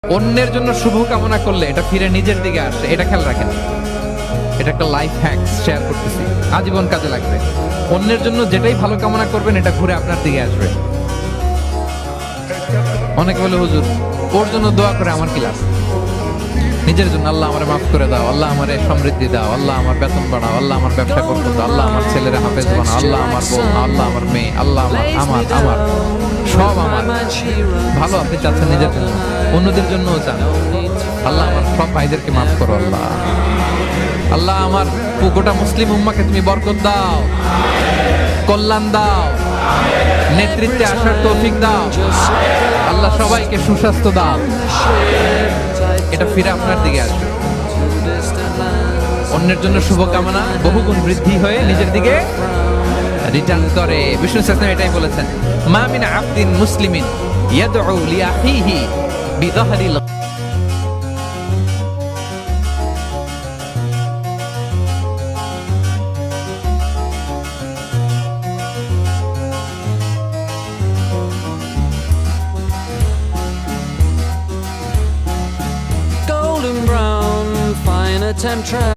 অন্যের জন্য শুভ কামনা করলে এটা ফিরে নিজের দিকে আসে, এটা খেয়াল রাখেন। এটা একটা লাইফ হ্যাকস শেয়ার করতেছি, আজীবন কাজে লাগবে। অন্যের জন্য যেটাই ভালো কামনা করবেন এটা ঘুরে আপনার দিকে আসবে। অনেকে বলে হুজুর ওর জন্য দোয়া করে আমার কি লাভ? নিজের জন্য আল্লাহ আমারে মাফ করে দাও, আল্লাহ আমারে সমৃদ্ধি দাও, আল্লাহ আমার বেতন বাড়াও, আল্লাহ আমার ব্যবসা করতে দাও, আল্লাহ আমার ছেলের হাফেজ বানাও, আল্লাহ আমার বউ, আল্লাহ আমার মেয়ে, আল্লাহ আমার আমার আমার সব আমার ভালো আপনি চাচ্ছেন নিজের জন্য, অন্যদের জন্যও চান। আল্লাহ আমার সব ভাইদেরকে মাফ করো, আল্লাহ আল্লাহ আমার গোটা মুসলিম উম্মাকে তুমি বরকত দাও, কল্যাণ দাও, নেতৃত্বে আসার তৌফিক দাও, আল্লাহ সবাইকে সুস্বাস্থ্য দাও। এটা ফিরে আপনার দিকে আসবে। অন্যের জন্য শুভকামনা বহুগুণ বৃদ্ধি হয়ে নিজের দিকে রিটার্ন করে। বিষ্ণু সাল্লাল্লাহু এটাই বলেছেন, মা মিন আবদিন মুসলিমিন ইয়াদউ লিআখিহি বিযাহরিল golden brown, fine attempt.